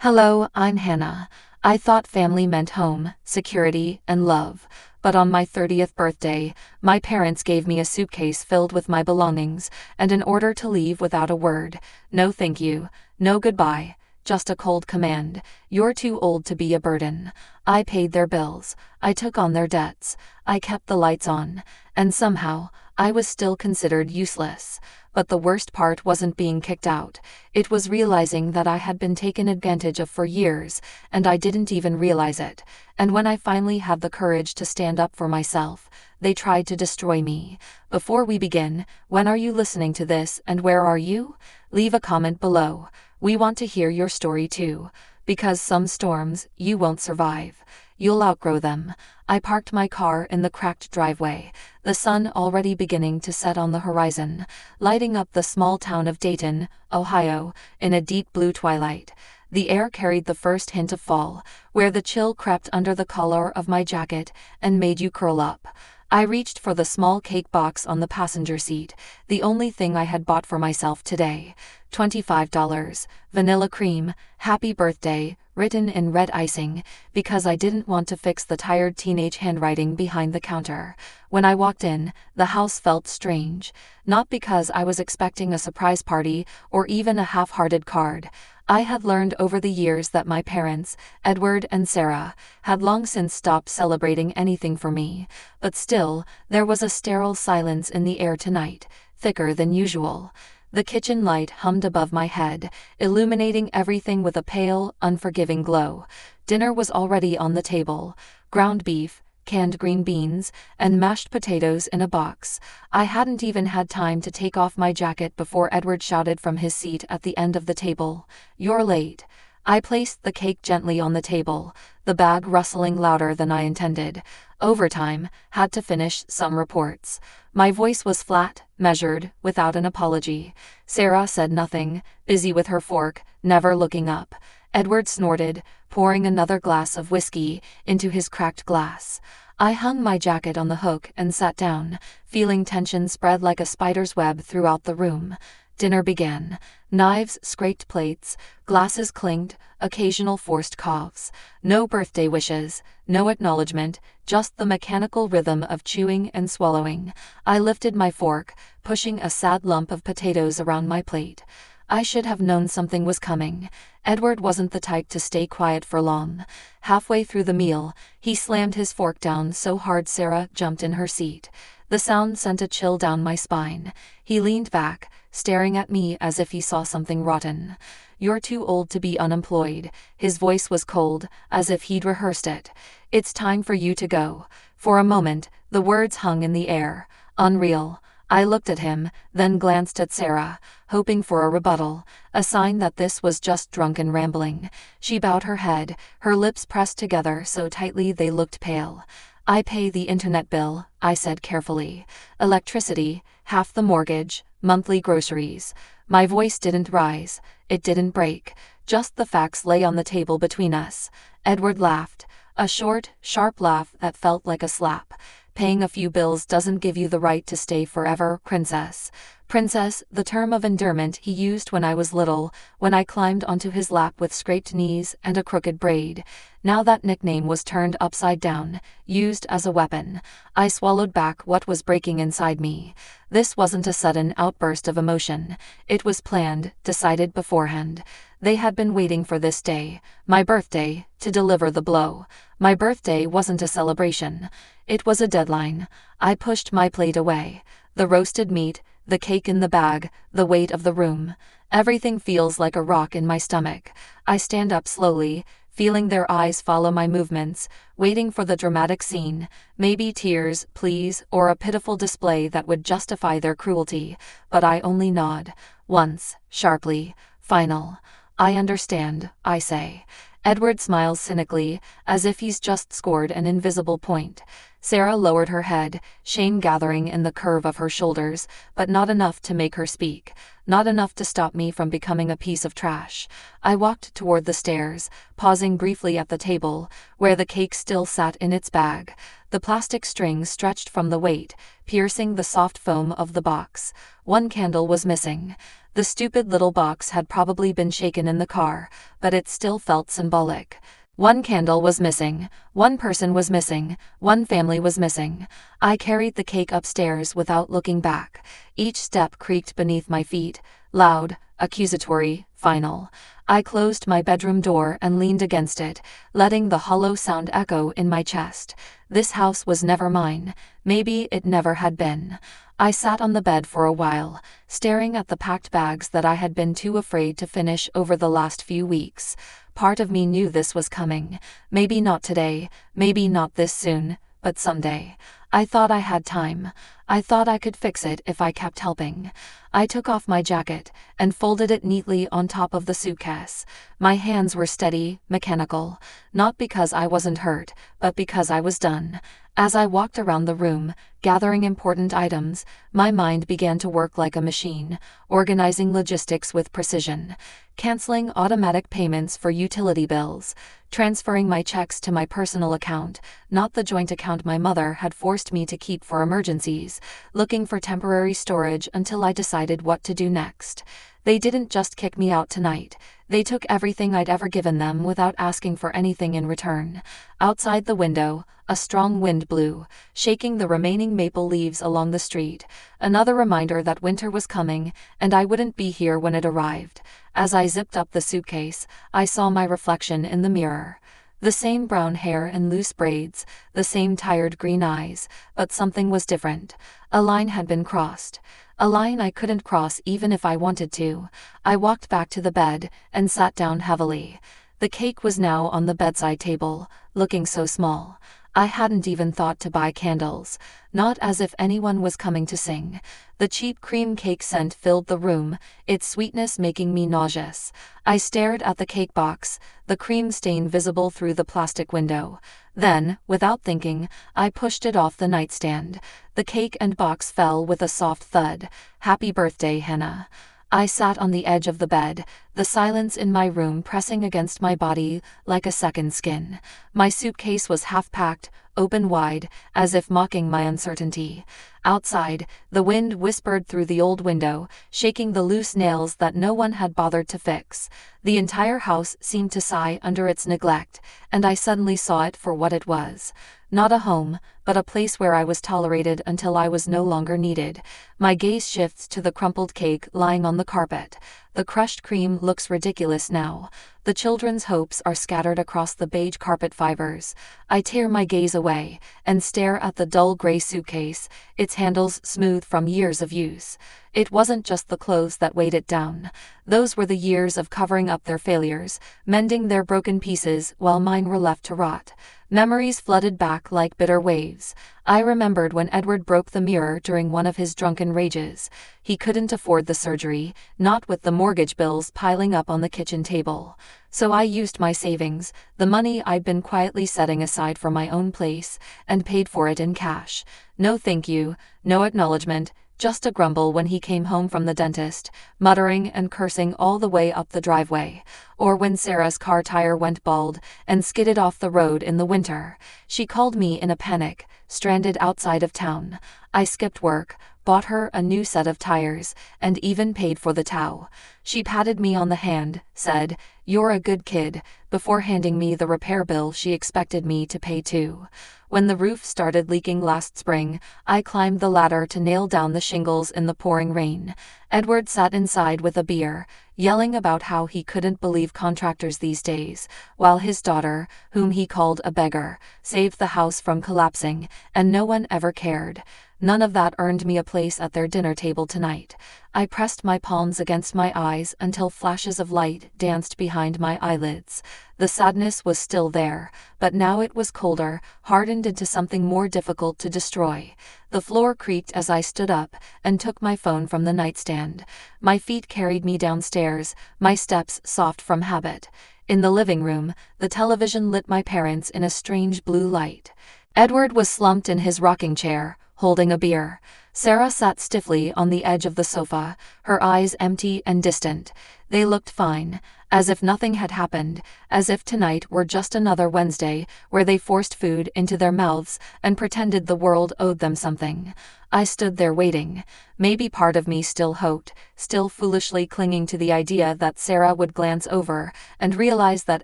Hello, I'm Hannah. I thought family meant home, security, and love. But on my 30th birthday, my parents gave me a suitcase filled with my belongings and an order to leave without a word. No thank you, no goodbye, just a cold command. You're too old to be a burden. I paid their bills, I took on their debts, I kept the lights on, and somehow, I was still considered useless. But the worst part wasn't being kicked out. It was realizing that I had been taken advantage of for years, and I didn't even realize it. And when I finally had the courage to stand up for myself, they tried to destroy me. Before we begin, when are you listening to this and where are you? Leave a comment below. We want to hear your story too. Because some storms, you won't survive. You'll outgrow them. I parked my car in the cracked driveway, the sun already beginning to set on the horizon, lighting up the small town of Dayton, Ohio, in a deep blue twilight. The air carried the first hint of fall, where the chill crept under the collar of my jacket and made you curl up. I reached for the small cake box on the passenger seat, the only thing I had bought for myself today. $25, vanilla cream, happy birthday, written in red icing, because I didn't want to fix the tired teenage handwriting behind the counter. When I walked in, the house felt strange, not because I was expecting a surprise party or even a half-hearted card. I had learned over the years that my parents, Edward and Sarah, had long since stopped celebrating anything for me, but still, there was a sterile silence in the air tonight, thicker than usual. The kitchen light hummed above my head, illuminating everything with a pale, unforgiving glow. Dinner was already on the table: ground beef, canned green beans, and mashed potatoes in a box. I hadn't even had time to take off my jacket before Edward shouted from his seat at the end of the table, "You're late." I placed the cake gently on the table, the bag rustling louder than I intended. Overtime, had to finish some reports. My voice was flat, measured, without an apology. Sarah said nothing, busy with her fork, never looking up. Edward snorted, pouring another glass of whiskey into his cracked glass. I hung my jacket on the hook and sat down, feeling tension spread like a spider's web throughout the room. Dinner began. Knives scraped plates, glasses clinked, occasional forced coughs. No birthday wishes, no acknowledgement, just the mechanical rhythm of chewing and swallowing. I lifted my fork, pushing a sad lump of potatoes around my plate. I should have known something was coming. Edward wasn't the type to stay quiet for long. Halfway through the meal, he slammed his fork down so hard Sarah jumped in her seat. The sound sent a chill down my spine. He leaned back, staring at me as if he saw something rotten. "You're too old to be unemployed." His voice was cold, as if he'd rehearsed it. "It's time for you to go." For a moment, the words hung in the air. Unreal. I looked at him, then glanced at Sarah, hoping for a rebuttal, a sign that this was just drunken rambling. She bowed her head, her lips pressed together so tightly they looked pale. "I pay the internet bill," I said carefully. "Electricity, half the mortgage, monthly groceries." My voice didn't rise, it didn't break, just the facts lay on the table between us. Edward laughed, a short, sharp laugh that felt like a slap. "Paying a few bills doesn't give you the right to stay forever, princess." Princess, the term of endearment he used when I was little, when I climbed onto his lap with scraped knees and a crooked braid. Now that nickname was turned upside down, used as a weapon. I swallowed back what was breaking inside me. This wasn't a sudden outburst of emotion. It was planned, decided beforehand. They had been waiting for this day, my birthday, to deliver the blow. My birthday wasn't a celebration. It was a deadline. I pushed my plate away. The roasted meat, the cake in the bag, the weight of the room. Everything feels like a rock in my stomach. I stand up slowly, feeling their eyes follow my movements, waiting for the dramatic scene, maybe tears, pleas, or a pitiful display that would justify their cruelty. But I only nod. Once, sharply. Final. "I understand," I say. Edward smiles cynically, as if he's just scored an invisible point. Sarah lowered her head, shame gathering in the curve of her shoulders, but not enough to make her speak, not enough to stop me from becoming a piece of trash. I walked toward the stairs, pausing briefly at the table, where the cake still sat in its bag. The plastic strings stretched from the weight, piercing the soft foam of the box. One candle was missing. The stupid little box had probably been shaken in the car, but it still felt symbolic. One candle was missing, one person was missing, one family was missing. I carried the cake upstairs without looking back. Each step creaked beneath my feet, loud, accusatory, final. I closed my bedroom door and leaned against it, letting the hollow sound echo in my chest. This house was never mine. Maybe it never had been. I sat on the bed for a while, staring at the packed bags that I had been too afraid to finish over the last few weeks. Part of me knew this was coming. Maybe not today, maybe not this soon, but someday. I thought I had time. I thought I could fix it if I kept helping. I took off my jacket and folded it neatly on top of the suitcase. My hands were steady, mechanical, not because I wasn't hurt, but because I was done. As I walked around the room, gathering important items, my mind began to work like a machine, organizing logistics with precision, canceling automatic payments for utility bills, transferring my checks to my personal account, not the joint account my mother had forced me to keep for emergencies, looking for temporary storage until I decided what to do next. They didn't just kick me out tonight. They took everything I'd ever given them without asking for anything in return. Outside the window, a strong wind blew, shaking the remaining maple leaves along the street. Another reminder that winter was coming, and I wouldn't be here when it arrived. As I zipped up the suitcase, I saw my reflection in the mirror. The same brown hair and loose braids, the same tired green eyes, but something was different. A line had been crossed. A line I couldn't cross even if I wanted to. I walked back to the bed and sat down heavily. The cake was now on the bedside table, looking so small. I hadn't even thought to buy candles, not as if anyone was coming to sing. The cheap cream cake scent filled the room, its sweetness making me nauseous. I stared at the cake box, the cream stain visible through the plastic window. Then, without thinking, I pushed it off the nightstand. The cake and box fell with a soft thud. Happy birthday, Hannah. I sat on the edge of the bed, the silence in my room pressing against my body like a second skin. My suitcase was half-packed, open wide, as if mocking my uncertainty. Outside, the wind whispered through the old window, shaking the loose nails that no one had bothered to fix. The entire house seemed to sigh under its neglect, and I suddenly saw it for what it was. Not a home, but a place where I was tolerated until I was no longer needed. My gaze shifts to the crumpled cake lying on the carpet. The crushed cream looks ridiculous now. The children's hopes are scattered across the beige carpet fibers. I tear my gaze away and stare at the dull gray suitcase, its handles smooth from years of use. It wasn't just the clothes that weighed it down. Those were the years of covering up their failures, mending their broken pieces while mine were left to rot. Memories flooded back like bitter waves. I remembered when Edward broke the mirror during one of his drunken rages. He couldn't afford the surgery, not with the mortgage bills piling up on the kitchen table. So I used my savings, the money I'd been quietly setting aside for my own place, and paid for it in cash. No thank you, no acknowledgement, just a grumble when he came home from the dentist, muttering and cursing all the way up the driveway. Or when Sarah's car tire went bald and skidded off the road in the winter. She called me in a panic, stranded outside of town. I skipped work, bought her a new set of tires, and even paid for the tow. She patted me on the hand, said, "You're a good kid," before handing me the repair bill she expected me to pay too. When the roof started leaking last spring, I climbed the ladder to nail down the shingles in the pouring rain. Edward sat inside with a beer, yelling about how he couldn't believe contractors these days, while his daughter, whom he called a beggar, saved the house from collapsing, and no one ever cared. None of that earned me a place at their dinner table tonight. I pressed my palms against my eyes until flashes of light danced behind my eyelids. The sadness was still there, but now it was colder, hardened into something more difficult to destroy. The floor creaked as I stood up and took my phone from the nightstand. My feet carried me downstairs, my steps soft from habit. In the living room, the television lit my parents in a strange blue light. Edward was slumped in his rocking chair, holding a beer. Sarah sat stiffly on the edge of the sofa, her eyes empty and distant. They looked fine. as if nothing had happened, as if tonight were just another Wednesday where they forced food into their mouths and pretended the world owed them something. I stood there waiting. Maybe part of me still hoped, still foolishly clinging to the idea that Sarah would glance over and realize that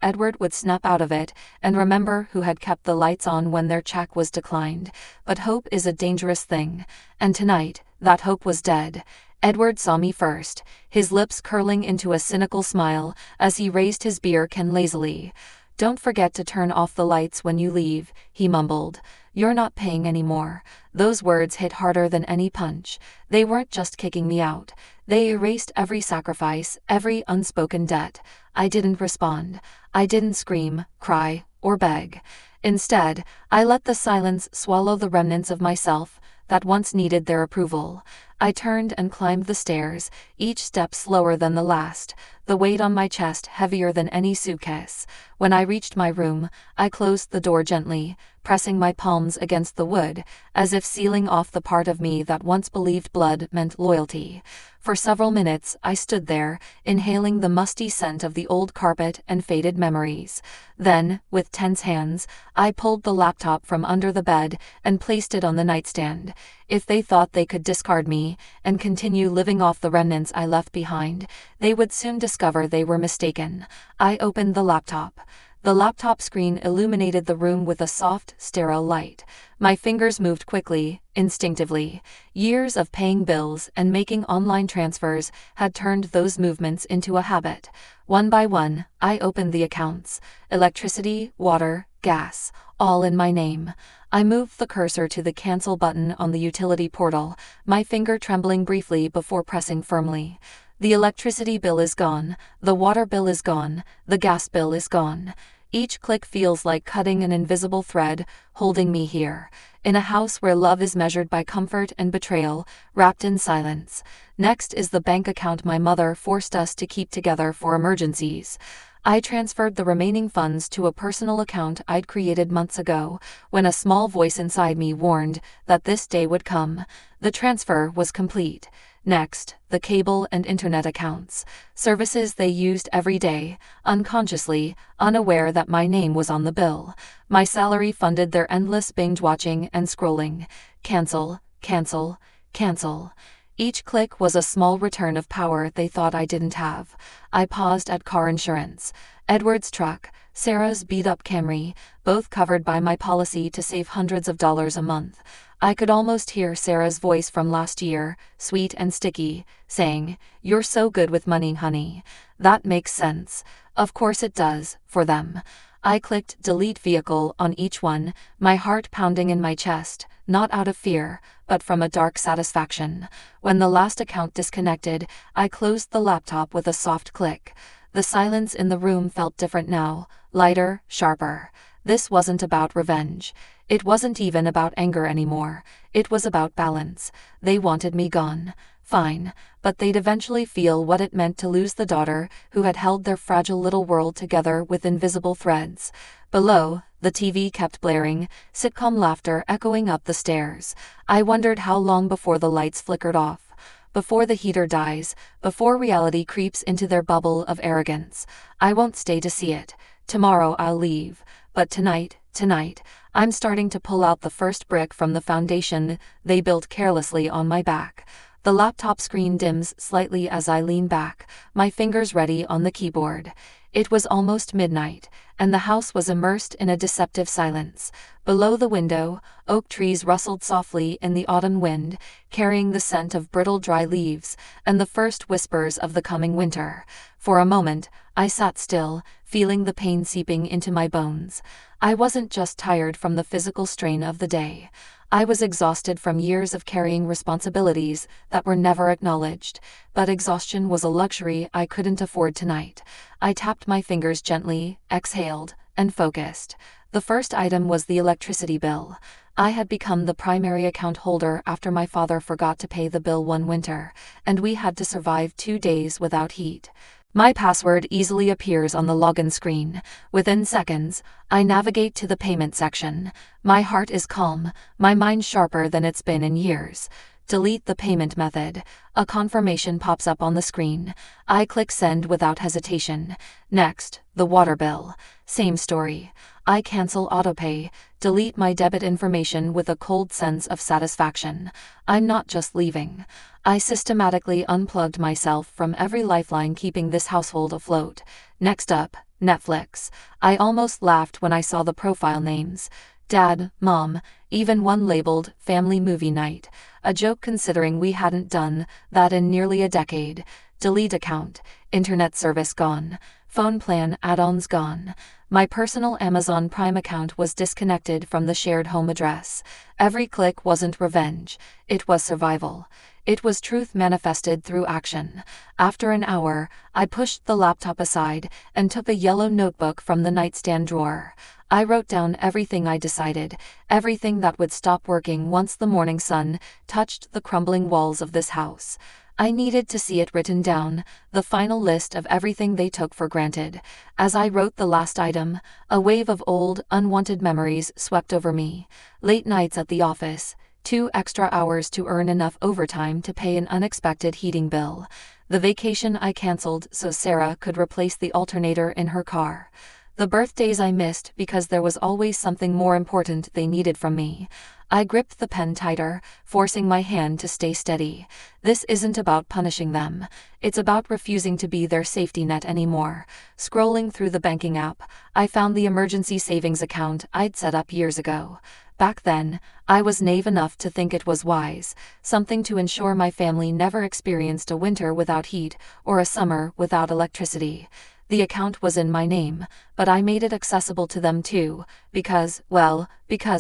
Edward would snap out of it and remember who had kept the lights on when their check was declined. But hope is a dangerous thing, and tonight, that hope was dead. Edward saw me first, his lips curling into a cynical smile as he raised his beer can lazily. "Don't forget to turn off the lights when you leave," he mumbled. "You're not paying anymore." Those words hit harder than any punch. They weren't just kicking me out. They erased every sacrifice, every unspoken debt. I didn't respond. I didn't scream, cry, or beg. Instead, I let the silence swallow the remnants of myself that once needed their approval. I turned and climbed the stairs, each step slower than the last, the weight on my chest heavier than any suitcase. When I reached my room, I closed the door gently, pressing my palms against the wood, as if sealing off the part of me that once believed blood meant loyalty. For several minutes I stood there, inhaling the musty scent of the old carpet and faded memories. Then, with tense hands, I pulled the laptop from under the bed and placed it on the nightstand. If they thought they could discard me and continue living off the remnants I left behind, they would soon discover they were mistaken. I opened the laptop. The laptop screen illuminated the room with a soft, sterile light. My fingers moved quickly, instinctively. Years of paying bills and making online transfers had turned those movements into a habit. One by one, I opened the accounts. Electricity, water, gas, all in my name. I moved the cursor to the cancel button on the utility portal, my finger trembling briefly before pressing firmly. The electricity bill is gone, the water bill is gone, the gas bill is gone. Each click feels like cutting an invisible thread, holding me here, in a house where love is measured by comfort and betrayal, wrapped in silence. Next is the bank account my mother forced us to keep together for emergencies. I transferred the remaining funds to a personal account I'd created months ago, when a small voice inside me warned that this day would come. The transfer was complete. Next, the cable and internet accounts, services they used every day, unconsciously, unaware that my name was on the bill. My salary funded their endless binge-watching and scrolling. Cancel, cancel, cancel. Each click was a small return of power they thought I didn't have. I paused at car insurance. Edward's truck, Sarah's beat-up Camry, both covered by my policy to save hundreds of dollars a month. I could almost hear Sarah's voice from last year, sweet and sticky, saying, "You're so good with money, honey." That makes sense. Of course it does, for them. I clicked delete vehicle on each one, my heart pounding in my chest, not out of fear, but from a dark satisfaction. When the last account disconnected, I closed the laptop with a soft click. The silence in the room felt different now, lighter, sharper. This wasn't about revenge. It wasn't even about anger anymore. It was about balance. They wanted me gone. Fine, but they'd eventually feel what it meant to lose the daughter who had held their fragile little world together with invisible threads. Below, the TV kept blaring, sitcom laughter echoing up the stairs. I wondered how long before the lights flickered off, before the heater dies, before reality creeps into their bubble of arrogance. I won't stay to see it. Tomorrow I'll leave. But tonight, I'm starting to pull out the first brick from the foundation they built carelessly on my back. The laptop screen dims slightly as I lean back, my fingers ready on the keyboard. It was almost midnight, and the house was immersed in a deceptive silence. Below the window, oak trees rustled softly in the autumn wind, carrying the scent of brittle dry leaves and the first whispers of the coming winter. For a moment, I sat still, feeling the pain seeping into my bones. I wasn't just tired from the physical strain of the day. I was exhausted from years of carrying responsibilities that were never acknowledged, but exhaustion was a luxury I couldn't afford tonight. I tapped my fingers gently, exhaled, and focused. The first item was the electricity bill. I had become the primary account holder after my father forgot to pay the bill one winter, and we had to survive 2 days without heat. My password easily appears on the login screen. Within seconds, I navigate to the payment section. My heart is calm, my mind sharper than it's been in years. delete the payment method. A confirmation pops up on the screen. I click send without hesitation. Next, the water bill. Same story. I cancel autopay, delete my debit information with a cold sense of satisfaction. I'm not just leaving. I systematically unplugged myself from every lifeline keeping this household afloat. Next up, Netflix. I almost laughed when I saw the profile names. Dad, Mom, even one labeled Family Movie Night. A joke considering we hadn't done that in nearly a decade. Delete account. Internet service gone. Phone plan add-ons gone. My personal Amazon Prime account was disconnected from the shared home address. Every click wasn't revenge. It was survival. It was truth manifested through action. After an hour, I pushed the laptop aside and took a yellow notebook from the nightstand drawer. I wrote down everything I decided, everything that would stop working once the morning sun touched the crumbling walls of this house. I needed to see it written down, the final list of everything they took for granted. As I wrote the last item, a wave of old, unwanted memories swept over me. Late nights at the office, 2 extra hours to earn enough overtime to pay an unexpected heating bill. The vacation I canceled so Sarah could replace the alternator in her car. The birthdays I missed because there was always something more important they needed from me. I gripped the pen tighter, forcing my hand to stay steady. This isn't about punishing them. It's about refusing to be their safety net anymore. Scrolling through the banking app, I found the emergency savings account I'd set up years ago. Back then, I was naive enough to think it was wise, something to ensure my family never experienced a winter without heat or a summer without electricity. The account was in my name, but I made it accessible to them too, because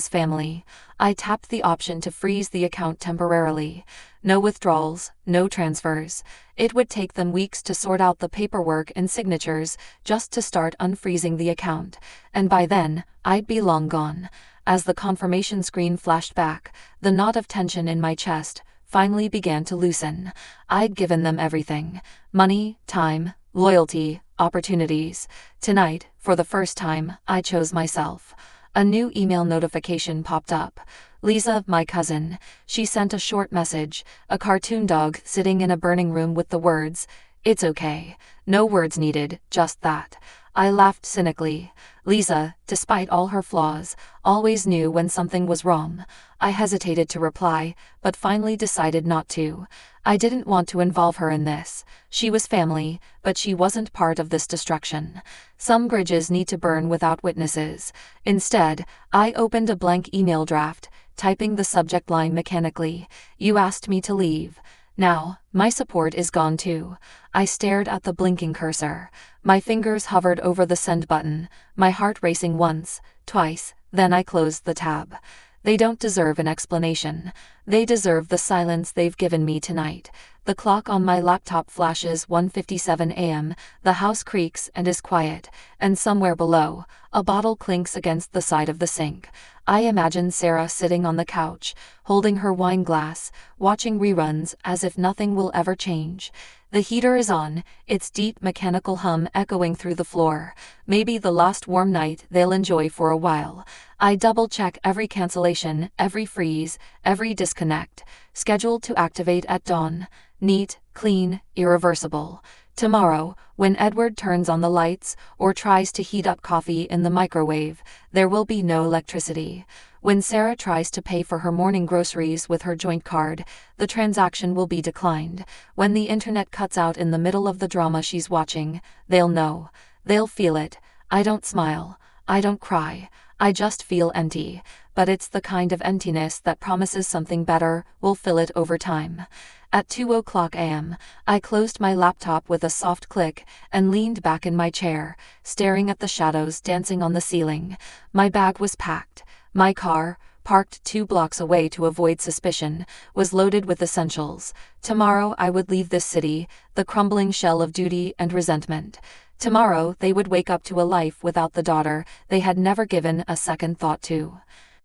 family. I tapped the option to freeze the account temporarily. No withdrawals, no transfers. It would take them weeks to sort out the paperwork and signatures just to start unfreezing the account, and by then, I'd be long gone. As the confirmation screen flashed back, the knot of tension in my chest finally began to loosen. I'd given them everything: money, time, loyalty, opportunities. Tonight, for the first time, I chose myself. A new email notification popped up. Lisa, my cousin. She sent a short message, a cartoon dog sitting in a burning room with the words, "It's okay." No words needed, just that. I laughed cynically. Lisa, despite all her flaws, always knew when something was wrong. I hesitated to reply, but finally decided not to. I didn't want to involve her in this. She was family, but she wasn't part of this destruction. Some bridges need to burn without witnesses. Instead, I opened a blank email draft, typing the subject line mechanically. "You asked me to leave. Now, my support is gone too." I stared at the blinking cursor. My fingers hovered over the send button, my heart racing once, twice, then I closed the tab. They don't deserve an explanation. They deserve the silence they've given me tonight. The clock on my laptop flashes 1:57 a.m., the house creaks and is quiet, and somewhere below, a bottle clinks against the side of the sink. I imagine Sarah sitting on the couch, holding her wine glass, watching reruns as if nothing will ever change. The heater is on, its deep mechanical hum echoing through the floor. Maybe the last warm night they'll enjoy for a while. I double-check every cancellation, every freeze, every disconnect. Scheduled to activate at dawn. Neat, clean, irreversible. Tomorrow, when Edward turns on the lights or tries to heat up coffee in the microwave, there will be no electricity. When Sarah tries to pay for her morning groceries with her joint card, the transaction will be declined. When the internet cuts out in the middle of the drama she's watching, they'll know. They'll feel it. I don't smile. I don't cry. I just feel empty. But it's the kind of emptiness that promises something better will fill it over time. At 2:00 a.m., I closed my laptop with a soft click and leaned back in my chair, staring at the shadows dancing on the ceiling. My bag was packed. My car, parked 2 blocks away to avoid suspicion, was loaded with essentials. Tomorrow I would leave this city, the crumbling shell of duty and resentment. Tomorrow they would wake up to a life without the daughter they had never given a second thought to.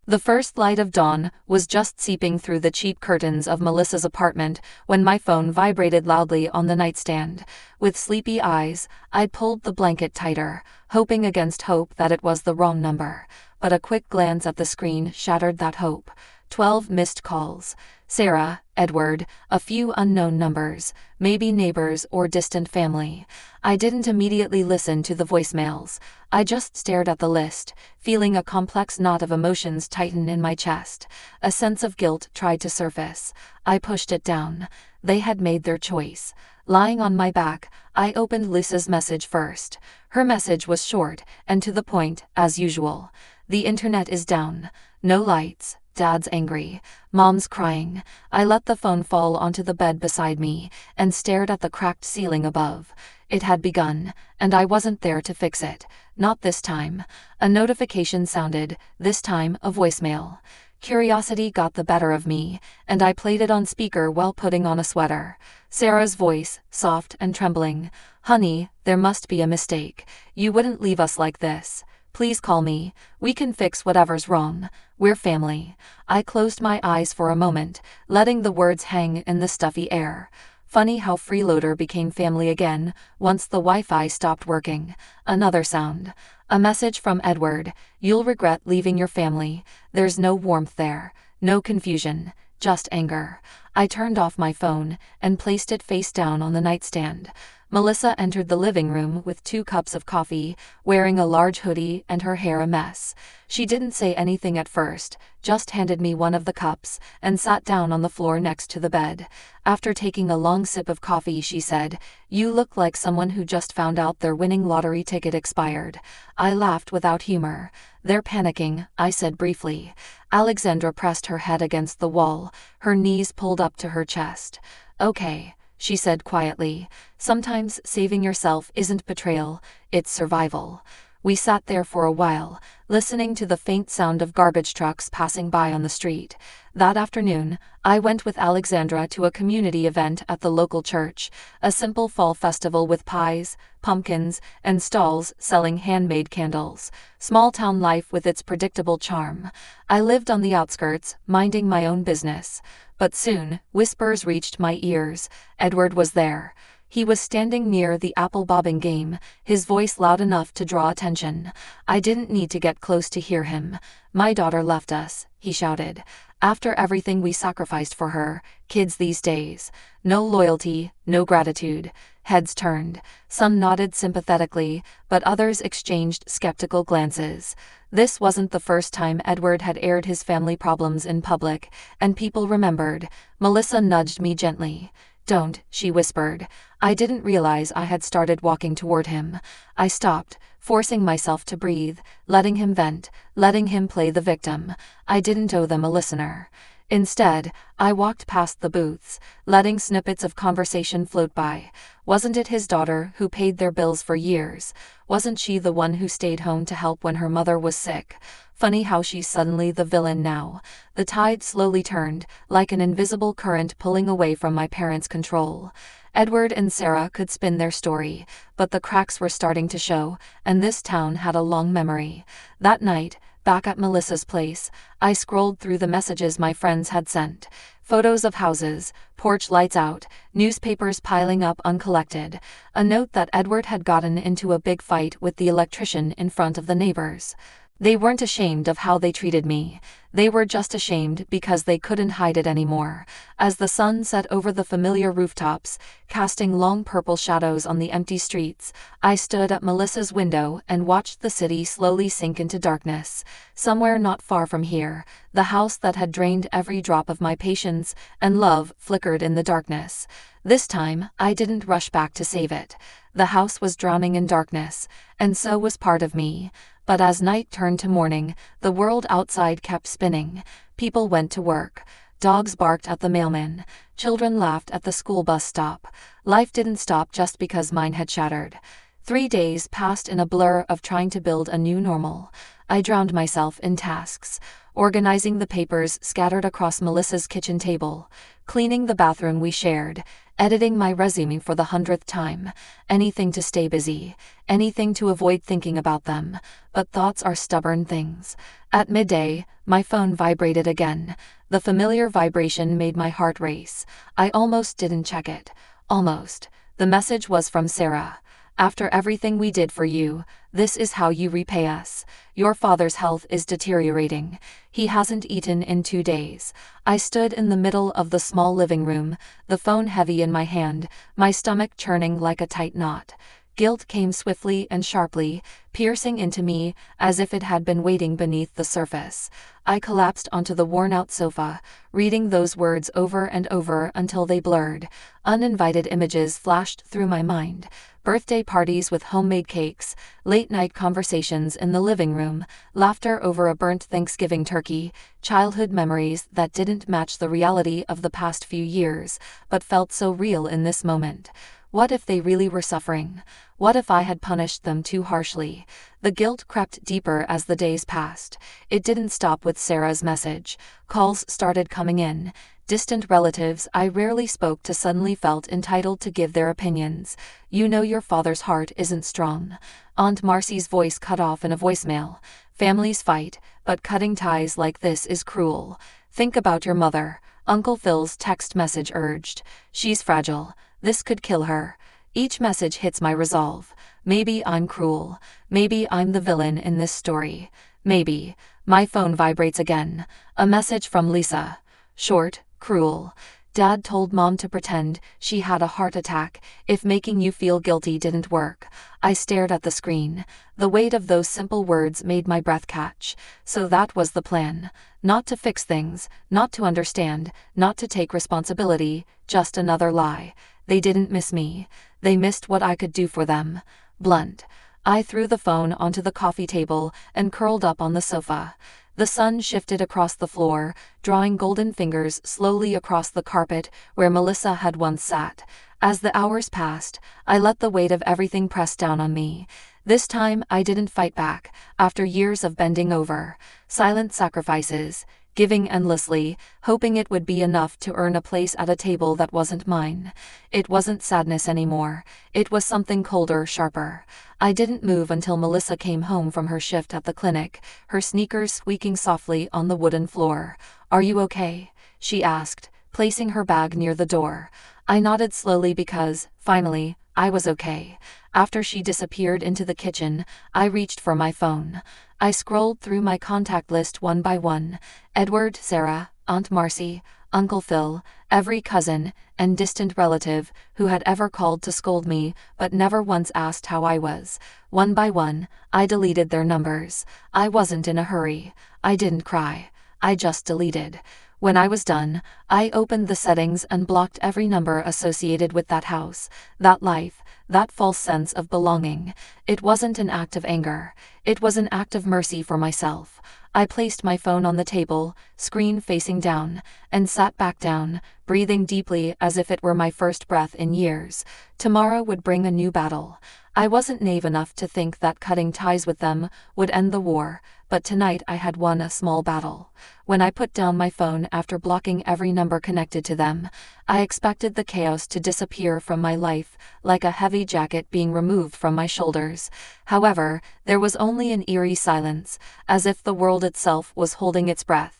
The first light of dawn was just seeping through the cheap curtains of Melissa's apartment when my phone vibrated loudly on the nightstand. With sleepy eyes, I pulled the blanket tighter, hoping against hope that it was the wrong number. But a quick glance at the screen shattered that hope. 12 missed calls. Sarah, Edward, a few unknown numbers, maybe neighbors or distant family. I didn't immediately listen to the voicemails. I just stared at the list, feeling a complex knot of emotions tighten in my chest. A sense of guilt tried to surface. I pushed it down. They had made their choice. Lying on my back, I opened Lisa's message first. Her message was short and to the point, as usual. The internet is down. No lights. Dad's angry. Mom's crying. I let the phone fall onto the bed beside me and stared at the cracked ceiling above. It had begun, and I wasn't there to fix it. Not this time. A notification sounded, this time a voicemail. Curiosity got the better of me, and I played it on speaker while putting on a sweater. Sarah's voice, soft and trembling. "Honey, there must be a mistake. You wouldn't leave us like this. Please call me. We can fix whatever's wrong. We're family." I closed my eyes for a moment, letting the words hang in the stuffy air. Funny how freeloader became family again once the Wi-Fi stopped working. Another sound. A message from Edward. "You'll regret leaving your family." There's no warmth there. No confusion. Just anger. I turned off my phone and placed it face down on the nightstand. Melissa entered the living room with 2 cups of coffee, wearing a large hoodie and her hair a mess. She didn't say anything at first, just handed me one of the cups and sat down on the floor next to the bed. After taking a long sip of coffee, she said, "You look like someone who just found out their winning lottery ticket expired." I laughed without humor. "They're panicking," I said briefly. Alexandra pressed her head against the wall, her knees pulled up to her chest. "Okay," she said quietly. "Sometimes saving yourself isn't betrayal, it's survival." We sat there for a while, listening to the faint sound of garbage trucks passing by on the street. That afternoon, I went with Alexandra to a community event at the local church, a simple fall festival with pies, pumpkins, and stalls selling handmade candles. Small town life with its predictable charm. I lived on the outskirts, minding my own business. But soon, whispers reached my ears. Edward was there. He was standing near the apple bobbing game, his voice loud enough to draw attention. I didn't need to get close to hear him. "My daughter left us," he shouted. "After everything we sacrificed for her, kids these days. No loyalty, no gratitude." Heads turned. Some nodded sympathetically, but others exchanged skeptical glances. This wasn't the first time Edward had aired his family problems in public, and people remembered. Melissa nudged me gently. "Don't," she whispered. I didn't realize I had started walking toward him. I stopped, forcing myself to breathe, letting him vent, letting him play the victim. I didn't owe them a listener. Instead, I walked past the booths, letting snippets of conversation float by. Wasn't it his daughter who paid their bills for years? Wasn't she the one who stayed home to help when her mother was sick? Funny how she's suddenly the villain now. The tide slowly turned, like an invisible current pulling away from my parents' control. Edward and Sarah could spin their story, but the cracks were starting to show, and this town had a long memory. That night, back at Melissa's place, I scrolled through the messages my friends had sent. Photos of houses, porch lights out, newspapers piling up uncollected. A note that Edward had gotten into a big fight with the electrician in front of the neighbors. They weren't ashamed of how they treated me. They were just ashamed because they couldn't hide it anymore. As the sun set over the familiar rooftops, casting long purple shadows on the empty streets, I stood at Melissa's window and watched the city slowly sink into darkness. Somewhere not far from here, the house that had drained every drop of my patience and love flickered in the darkness. This time, I didn't rush back to save it. The house was drowning in darkness, and so was part of me. But as night turned to morning, the world outside kept spinning. People went to work. Dogs barked at the mailman. Children laughed at the school bus stop. Life didn't stop just because mine had shattered. 3 days passed in a blur of trying to build a new normal. I drowned myself in tasks. Organizing the papers scattered across Melissa's kitchen table. Cleaning the bathroom we shared. Editing my resume for the 100th time. Anything to stay busy. Anything to avoid thinking about them. But thoughts are stubborn things. At midday, my phone vibrated again. The familiar vibration made my heart race. I almost didn't check it. Almost. The message was from Sarah. After everything we did for you, this is how you repay us. Your father's health is deteriorating. He hasn't eaten in 2 days. I stood in the middle of the small living room, the phone heavy in my hand, my stomach churning like a tight knot. Guilt came swiftly and sharply, piercing into me as if it had been waiting beneath the surface. I collapsed onto the worn-out sofa, reading those words over and over until they blurred. Uninvited images flashed through my mind. Birthday parties with homemade cakes, late-night conversations in the living room, laughter over a burnt Thanksgiving turkey, childhood memories that didn't match the reality of the past few years, but felt so real in this moment. What if they really were suffering? What if I had punished them too harshly? The guilt crept deeper as the days passed. It didn't stop with Sarah's message. Calls started coming in. Distant relatives I rarely spoke to suddenly felt entitled to give their opinions. You know your father's heart isn't strong. Aunt Marcy's voice cut off in a voicemail. Families fight, but cutting ties like this is cruel. Think about your mother. Uncle Phil's text message urged. She's fragile. This could kill her. Each message hits my resolve. Maybe I'm cruel. Maybe I'm the villain in this story. Maybe. My phone vibrates again. A message from Lisa. Short, cruel. Dad told Mom to pretend she had a heart attack if making you feel guilty didn't work. I stared at the screen. The weight of those simple words made my breath catch. So that was the plan. Not to fix things, not to understand, not to take responsibility, just another lie. They didn't miss me. They missed what I could do for them. Blunt. I threw the phone onto the coffee table and curled up on the sofa. The sun shifted across the floor, drawing golden fingers slowly across the carpet where Melissa had once sat. As the hours passed, I let the weight of everything press down on me. This time I didn't fight back, after years of bending over. Silent sacrifices, giving endlessly, hoping it would be enough to earn a place at a table that wasn't mine. It wasn't sadness anymore. It was something colder, sharper. I didn't move until Melissa came home from her shift at the clinic, her sneakers squeaking softly on the wooden floor. "Are you okay?" she asked, placing her bag near the door. I nodded slowly because, finally, I was okay. After she disappeared into the kitchen, I reached for my phone. I scrolled through my contact list one by one. Edward, Sarah, Aunt Marcy, Uncle Phil, every cousin and distant relative who had ever called to scold me but never once asked how I was. One by one, I deleted their numbers. I wasn't in a hurry. I didn't cry. I just deleted. When I was done, I opened the settings and blocked every number associated with that house, that life, that false sense of belonging. It wasn't an act of anger. It was an act of mercy for myself. I placed my phone on the table, screen facing down, and sat back down, breathing deeply as if it were my first breath in years. Tomorrow would bring a new battle. I wasn't naive enough to think that cutting ties with them would end the war, but tonight I had won a small battle. When I put down my phone after blocking every number connected to them, I expected the chaos to disappear from my life, like a heavy jacket being removed from my shoulders. However, there was only an eerie silence, as if the world itself was holding its breath.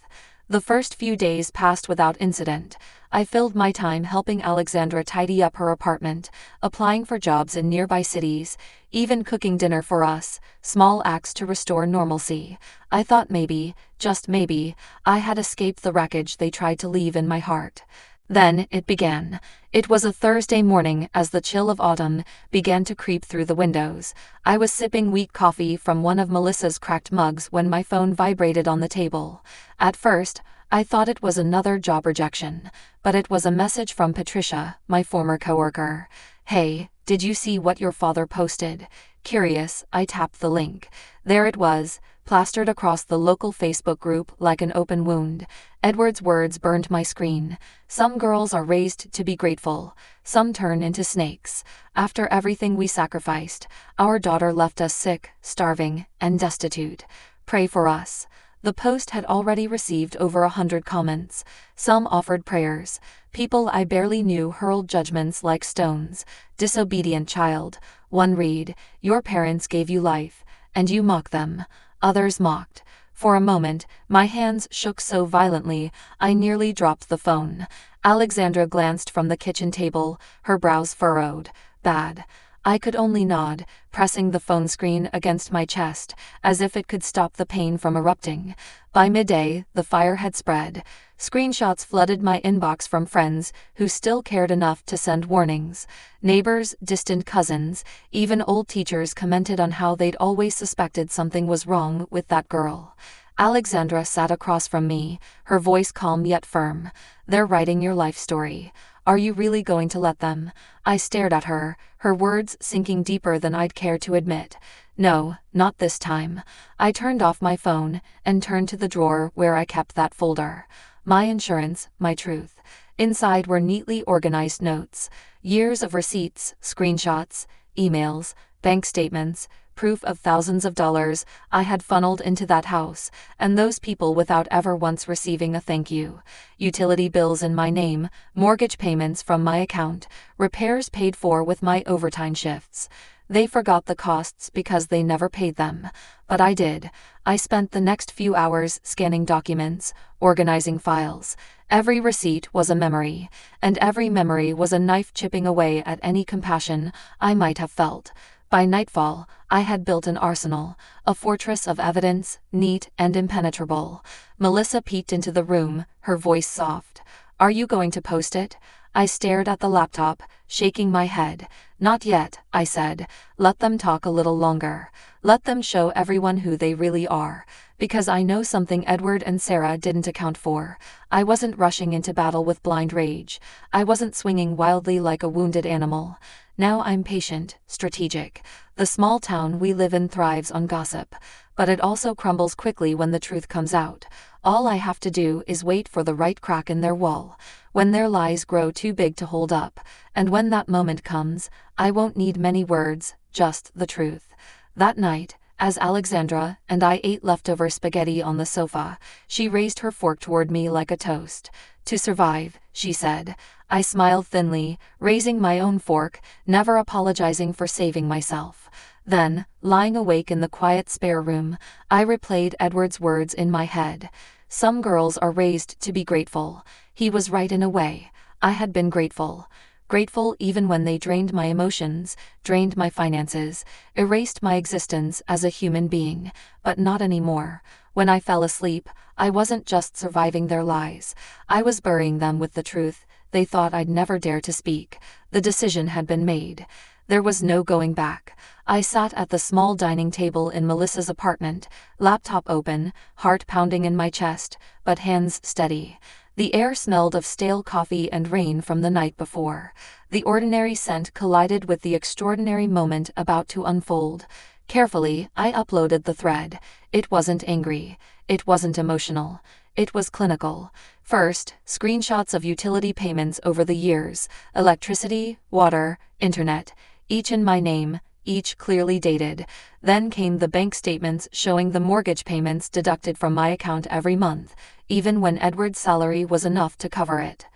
The first few days passed without incident. I filled my time helping Alexandra tidy up her apartment, applying for jobs in nearby cities, even cooking dinner for us, small acts to restore normalcy. I thought maybe, just maybe, I had escaped the wreckage they tried to leave in my heart. Then it began. It was a Thursday morning as the chill of autumn began to creep through the windows. I was sipping weak coffee from one of Melissa's cracked mugs when my phone vibrated on the table. At first, I thought it was another job rejection, but it was a message from Patricia, my former coworker. "Hey, did you see what your father posted?" Curious, I tapped the link. There it was, plastered across the local Facebook group like an open wound. Edward's words burned my screen. "Some girls are raised to be grateful. Some turn into snakes. After everything we sacrificed, our daughter left us sick, starving, and destitute. Pray for us." The post had already received over 100 comments. Some offered prayers. People I barely knew hurled judgments like stones. "Disobedient child." One read, "Your parents gave you life, and you mock them." Others mocked. For a moment, my hands shook so violently, I nearly dropped the phone. Alexandra glanced from the kitchen table, her brows furrowed. "Bad." I could only nod, pressing the phone screen against my chest, as if it could stop the pain from erupting. By midday, the fire had spread. Screenshots flooded my inbox from friends who still cared enough to send warnings. Neighbors, distant cousins, even old teachers commented on how they'd always suspected something was wrong with that girl. Alexandra sat across from me, her voice calm yet firm. "They're writing your life story. Are you really going to let them?" I stared at her, her words sinking deeper than I'd care to admit. No, not this time. I turned off my phone and turned to the drawer where I kept that folder. My insurance, my truth. Inside were neatly organized notes, years of receipts, screenshots, emails, bank statements, proof of thousands of dollars I had funneled into that house, and those people without ever once receiving a thank you. Utility bills in my name, mortgage payments from my account, repairs paid for with my overtime shifts. They forgot the costs because they never paid them. But I did. I spent the next few hours scanning documents, organizing files. Every receipt was a memory, and every memory was a knife chipping away at any compassion I might have felt. By nightfall, I had built an arsenal, a fortress of evidence, neat and impenetrable. Melissa peeked into the room, her voice soft. "Are you going to post it?" I stared at the laptop, shaking my head. "Not yet," I said. "Let them talk a little longer. Let them show everyone who they really are. Because I know something Edward and Sarah didn't account for. I wasn't rushing into battle with blind rage. I wasn't swinging wildly like a wounded animal. Now I'm patient, strategic. The small town we live in thrives on gossip, but it also crumbles quickly when the truth comes out. All I have to do is wait for the right crack in their wall, when their lies grow too big to hold up, and when that moment comes, I won't need many words, just the truth." That night, as Alexandra and I ate leftover spaghetti on the sofa, she raised her fork toward me like a toast. "To survive," she said. I smiled thinly, raising my own fork, never apologizing for saving myself. Then, lying awake in the quiet spare room, I replayed Edward's words in my head. "Some girls are raised to be grateful." He was right in a way. I had been grateful. Grateful even when they drained my emotions, drained my finances, erased my existence as a human being, but not anymore. When I fell asleep, I wasn't just surviving their lies. I was burying them with the truth they thought I'd never dare to speak. The decision had been made. There was no going back. I sat at the small dining table in Melissa's apartment, laptop open, heart pounding in my chest, but hands steady. The air smelled of stale coffee and rain from the night before. The ordinary scent collided with the extraordinary moment about to unfold. Carefully, I uploaded the thread. It wasn't angry. It wasn't emotional. It was clinical. First, screenshots of utility payments over the years, electricity, water, internet, each in my name, each clearly dated. Then came the bank statements showing the mortgage payments deducted from my account every month, even when Edward's salary was enough to cover it.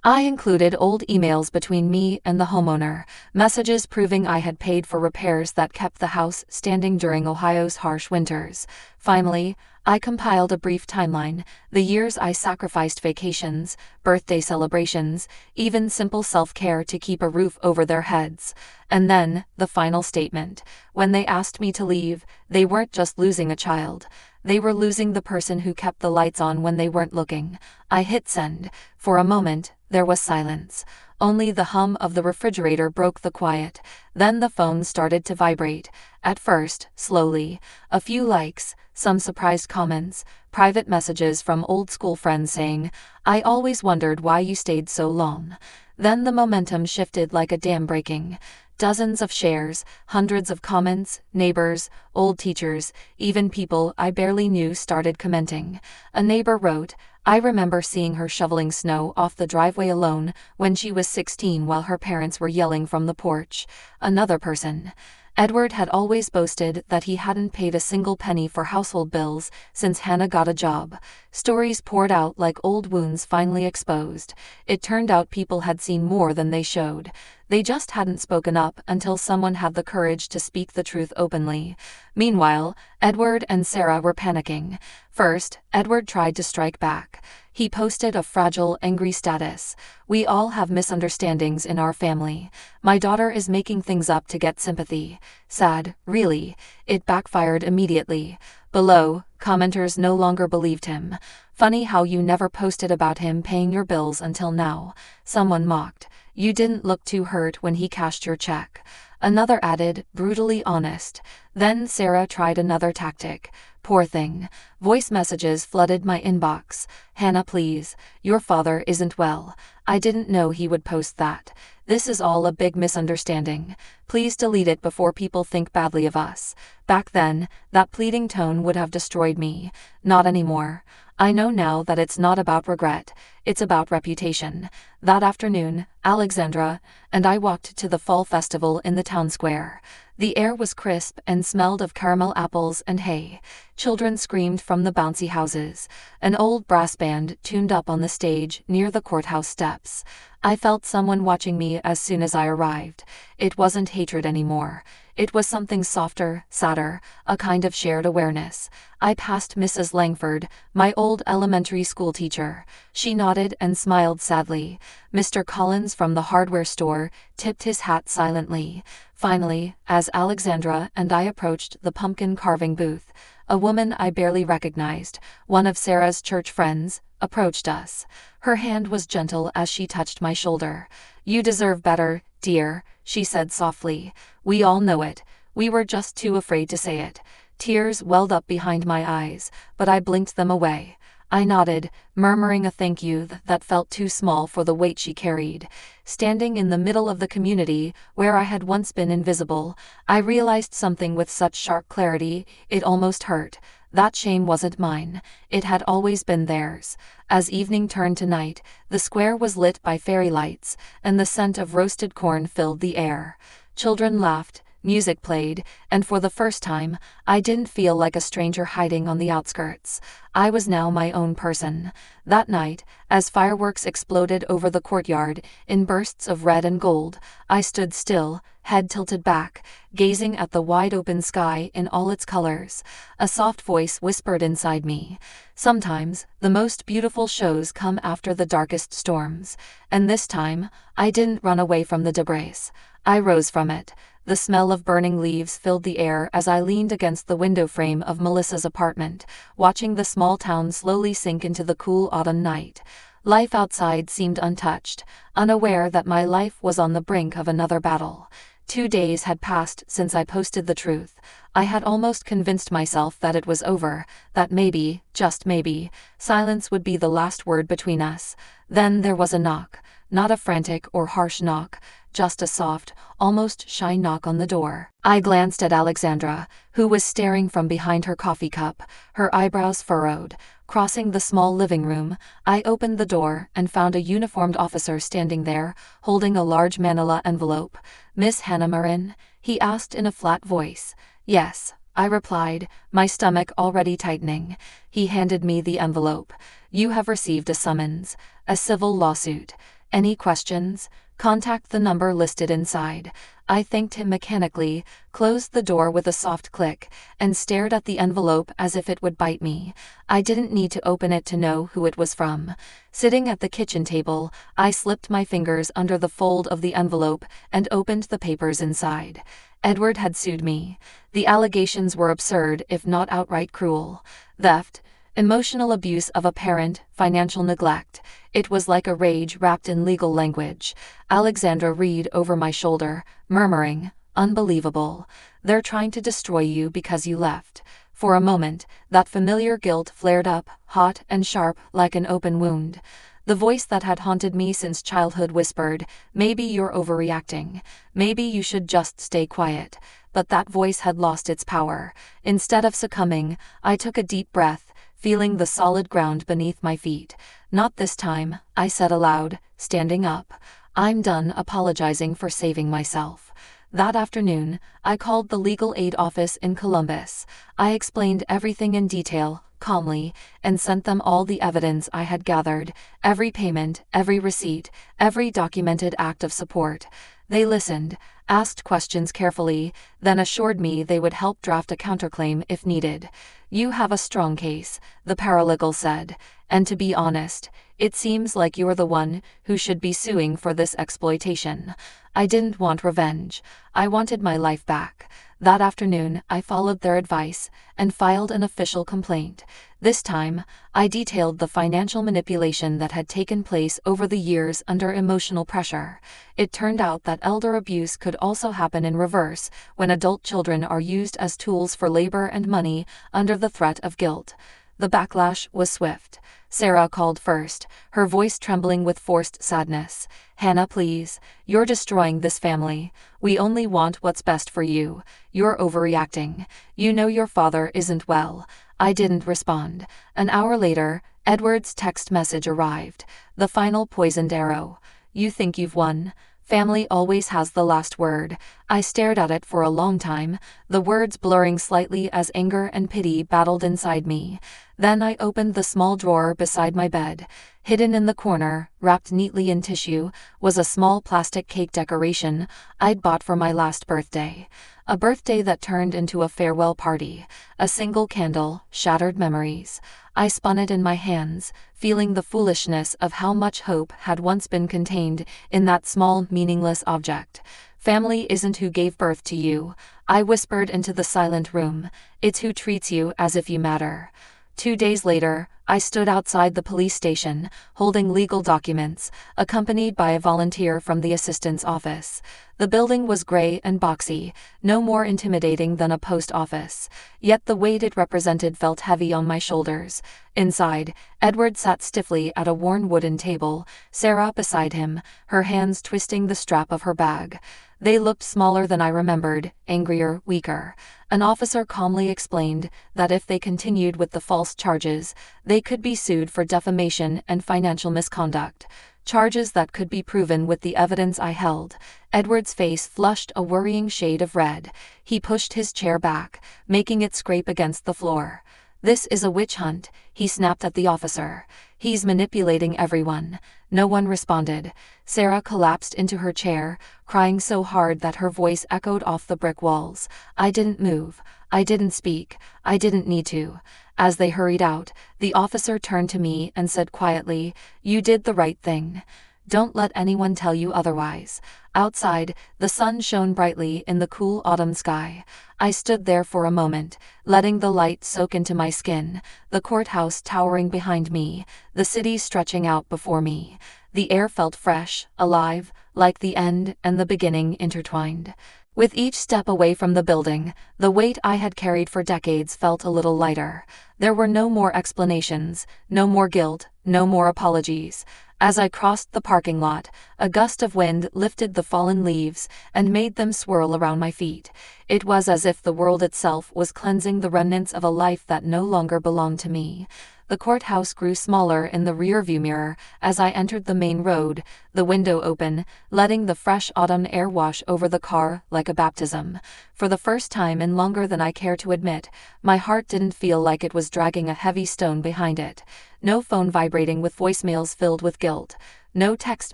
I included old emails between me and the homeowner, messages proving I had paid for repairs that kept the house standing during Ohio's harsh winters. Finally, I compiled a brief timeline, the years I sacrificed vacations, birthday celebrations, even simple self-care to keep a roof over their heads. And then, the final statement. When they asked me to leave, they weren't just losing a child. They were losing the person who kept the lights on when they weren't looking. I hit send. For a moment, there was silence. Only the hum of the refrigerator broke the quiet. Then the phone started to vibrate. At first, slowly. A few likes, some surprised comments, private messages from old school friends saying, "I always wondered why you stayed so long." Then the momentum shifted like a dam breaking. Dozens of shares, hundreds of comments, neighbors, old teachers, even people I barely knew started commenting. A neighbor wrote, "I remember seeing her shoveling snow off the driveway alone when she was 16 while her parents were yelling from the porch." Another person, "Edward had always boasted that he hadn't paid a single penny for household bills since Hannah got a job." Stories poured out like old wounds finally exposed. It turned out people had seen more than they showed. They just hadn't spoken up until someone had the courage to speak the truth openly. Meanwhile, Edward and Sarah were panicking. First, Edward tried to strike back. He posted a fragile, angry status. "We all have misunderstandings in our family. My daughter is making things up to get sympathy. Sad, really." It backfired immediately. Below, commenters no longer believed him. "Funny how you never posted about him paying your bills until now." Someone mocked. "You didn't look too hurt when he cashed your check." Another added, "Brutally honest." Then Sarah tried another tactic. "Poor thing." Voice messages flooded my inbox. "Hannah, please. Your father isn't well. I didn't know he would post that. This is all a big misunderstanding. Please delete it before people think badly of us." Back then, that pleading tone would have destroyed me. Not anymore. I know now that it's not about regret, it's about reputation. That afternoon, Alexandra and I walked to the fall festival in the town square. The air was crisp and smelled of caramel apples and hay. Children screamed from the bouncy houses. An old brass band tuned up on the stage near the courthouse steps. I felt someone watching me as soon as I arrived. It wasn't hatred anymore. It was something softer, sadder, a kind of shared awareness. I passed Mrs. Langford, my old elementary school teacher. She nodded and smiled sadly. Mr. Collins from the hardware store tipped his hat silently. Finally, as Alexandra and I approached the pumpkin carving booth, a woman I barely recognized, one of Sarah's church friends, approached us. Her hand was gentle as she touched my shoulder. "You deserve better, dear," she said softly. "We all know it. We were just too afraid to say it." Tears welled up behind my eyes, but I blinked them away. I nodded, murmuring a thank you that felt too small for the weight she carried. Standing in the middle of the community, where I had once been invisible, I realized something with such sharp clarity, it almost hurt. That shame wasn't mine. It had always been theirs. As evening turned to night, the square was lit by fairy lights, and the scent of roasted corn filled the air. Children laughed, music played, and for the first time, I didn't feel like a stranger hiding on the outskirts. I was now my own person. That night, as fireworks exploded over the courtyard, in bursts of red and gold, I stood still, head tilted back, gazing at the wide-open sky in all its colors. A soft voice whispered inside me, "Sometimes, the most beautiful shows come after the darkest storms." And this time, I didn't run away from the debris. I rose from it. The smell of burning leaves filled the air as I leaned against the window frame of Melissa's apartment, watching the small town slowly sink into the cool autumn night. Life outside seemed untouched, unaware that my life was on the brink of another battle. 2 days had passed since I posted the truth. I had almost convinced myself that it was over, that maybe, just maybe, silence would be the last word between us. Then there was a knock. Not a frantic or harsh knock, just a soft, almost shy knock on the door. I glanced at Alexandra, who was staring from behind her coffee cup, her eyebrows furrowed. Crossing the small living room, I opened the door and found a uniformed officer standing there, holding a large manila envelope. "Miss Hannah Marin?" he asked in a flat voice. "Yes," I replied, my stomach already tightening. He handed me the envelope. "You have received a summons, a civil lawsuit. Any questions? Contact the number listed inside." I thanked him mechanically, closed the door with a soft click, and stared at the envelope as if it would bite me. I didn't need to open it to know who it was from. Sitting at the kitchen table, I slipped my fingers under the fold of the envelope and opened the papers inside. Edward had sued me. The allegations were absurd if not outright cruel. Theft, emotional abuse of a parent, financial neglect. It was like a rage wrapped in legal language. Alexandra read over my shoulder, murmuring, "Unbelievable. They're trying to destroy you because you left." For a moment, that familiar guilt flared up, hot and sharp like an open wound. The voice that had haunted me since childhood whispered, "Maybe you're overreacting. Maybe you should just stay quiet." But that voice had lost its power. Instead of succumbing, I took a deep breath, feeling the solid ground beneath my feet. "Not this time," I said aloud, standing up. "I'm done apologizing for saving myself." That afternoon, I called the legal aid office in Columbus. I explained everything in detail, calmly, and sent them all the evidence I had gathered, every payment, every receipt, every documented act of support. They listened, asked questions carefully, then assured me they would help draft a counterclaim if needed. You have a strong case, the paralegal said, and to be honest, it seems like you're the one who should be suing for this exploitation. I didn't want revenge. I wanted my life back. That afternoon, I followed their advice and filed an official complaint. This time, I detailed the financial manipulation that had taken place over the years under emotional pressure. It turned out that elder abuse could also happen in reverse, when adult children are used as tools for labor and money under the threat of guilt. The backlash was swift. Sarah called first, her voice trembling with forced sadness. "Hannah, please. You're destroying this family. We only want what's best for you. You're overreacting. You know your father isn't well." I didn't respond. An hour later, Edward's text message arrived. The final poisoned arrow. "You think you've won? Family always has the last word." I stared at it for a long time, the words blurring slightly as anger and pity battled inside me. Then I opened the small drawer beside my bed. Hidden in the corner, wrapped neatly in tissue, was a small plastic cake decoration I'd bought for my last birthday. A birthday that turned into a farewell party. A single candle, shattered memories. I spun it in my hands, feeling the foolishness of how much hope had once been contained in that small, meaningless object. "Family isn't who gave birth to you," I whispered into the silent room. "It's who treats you as if you matter." 2 days later, I stood outside the police station, holding legal documents, accompanied by a volunteer from the assistant's office. The building was gray and boxy, no more intimidating than a post office. Yet the weight it represented felt heavy on my shoulders. Inside, Edward sat stiffly at a worn wooden table, Sarah beside him, her hands twisting the strap of her bag. They looked smaller than I remembered, angrier, weaker. An officer calmly explained that if they continued with the false charges, they could be sued for defamation and financial misconduct. Charges that could be proven with the evidence I held. Edward's face flushed a worrying shade of red. He pushed his chair back, making it scrape against the floor. "This is a witch hunt," he snapped at the officer. "He's manipulating everyone." No one responded. Sarah collapsed into her chair, crying so hard that her voice echoed off the brick walls. I didn't move. I didn't speak. I didn't need to. As they hurried out, the officer turned to me and said quietly, "You did the right thing. Don't let anyone tell you otherwise." Outside, the sun shone brightly in the cool autumn sky. I stood there for a moment, letting the light soak into my skin, the courthouse towering behind me, the city stretching out before me. The air felt fresh, alive, like the end and the beginning intertwined. With each step away from the building, the weight I had carried for decades felt a little lighter. There were no more explanations, no more guilt, no more apologies. As I crossed the parking lot, a gust of wind lifted the fallen leaves and made them swirl around my feet. It was as if the world itself was cleansing the remnants of a life that no longer belonged to me. The courthouse grew smaller in the rearview mirror as I entered the main road, the window open, letting the fresh autumn air wash over the car like a baptism. For the first time in longer than I care to admit, my heart didn't feel like it was dragging a heavy stone behind it. No phone vibrating with voicemails filled with guilt. No text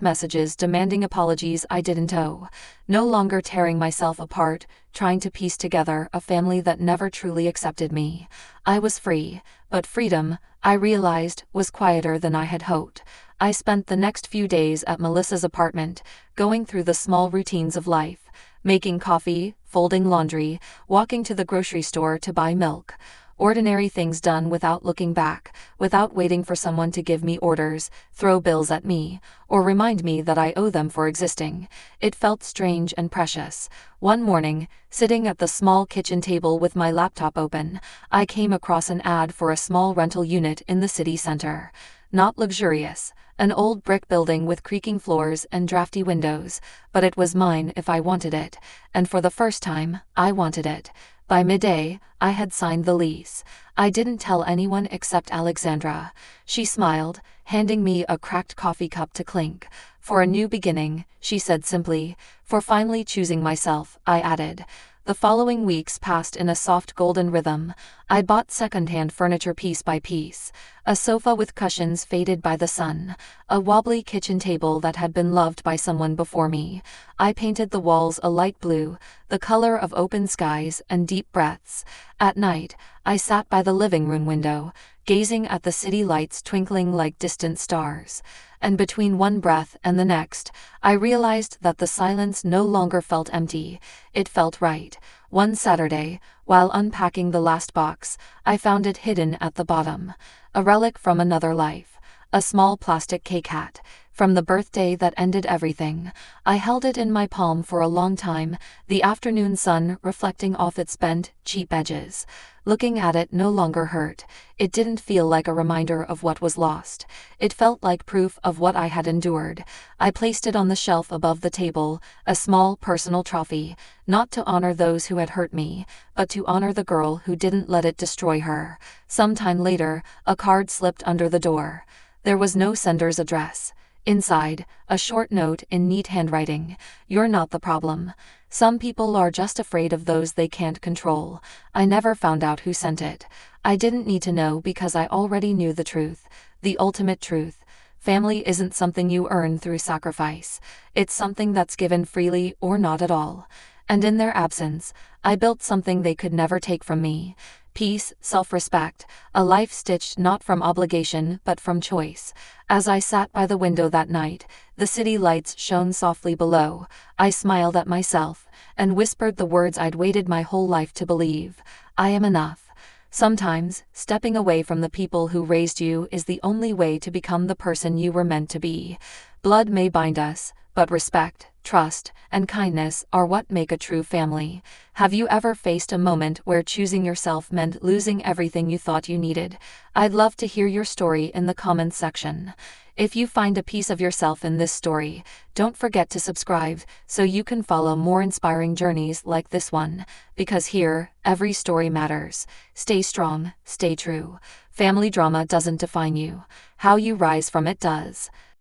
messages demanding apologies I didn't owe. No longer tearing myself apart, trying to piece together a family that never truly accepted me. I was free, but freedom, I realized, was quieter than I had hoped. I spent the next few days at Melissa's apartment, going through the small routines of life, making coffee, folding laundry, walking to the grocery store to buy milk. Ordinary things done without looking back, without waiting for someone to give me orders, throw bills at me, or remind me that I owe them for existing. It felt strange and precious. One morning, sitting at the small kitchen table with my laptop open, I came across an ad for a small rental unit in the city center. Not luxurious, an old brick building with creaking floors and drafty windows, but it was mine if I wanted it, and for the first time, I wanted it. By midday, I had signed the lease. I didn't tell anyone except Alexandra. She smiled, handing me a cracked coffee cup to clink. "For a new beginning," she said simply. "For finally choosing myself," I added. The following weeks passed in a soft golden rhythm. I bought secondhand furniture piece by piece. A sofa with cushions faded by the sun. A wobbly kitchen table that had been loved by someone before me. I painted the walls a light blue, the color of open skies and deep breaths. At night, I sat by the living room window, gazing at the city lights twinkling like distant stars. And between one breath and the next, I realized that the silence no longer felt empty. It felt right. One Saturday, while unpacking the last box, I found it hidden at the bottom. A relic from another life. A small plastic cake hat. From the birthday that ended everything. I held it in my palm for a long time, the afternoon sun reflecting off its bent, cheap edges. Looking at it no longer hurt. It didn't feel like a reminder of what was lost. It felt like proof of what I had endured. I placed it on the shelf above the table, a small personal trophy, not to honor those who had hurt me, but to honor the girl who didn't let it destroy her. Sometime later, a card slipped under the door. There was no sender's address. Inside, a short note in neat handwriting. You're not the problem. Some people are just afraid of those they can't control. I never found out who sent it. I didn't need to know because I already knew the truth. The ultimate truth. Family isn't something you earn through sacrifice. It's something that's given freely or not at all. And in their absence, I built something they could never take from me. Peace, self-respect, a life stitched not from obligation but from choice. As I sat by the window that night, the city lights shone softly below. I smiled at myself and whispered the words I'd waited my whole life to believe. I am enough. Sometimes, stepping away from the people who raised you is the only way to become the person you were meant to be. Blood may bind us, but respect, trust, and kindness are what make a true family. Have you ever faced a moment where choosing yourself meant losing everything you thought you needed? I'd love to hear your story in the comments section. If you find a piece of yourself in this story, don't forget to subscribe so you can follow more inspiring journeys like this one, because here, every story matters. Stay strong, stay true. Family drama doesn't define you. How you rise from it does.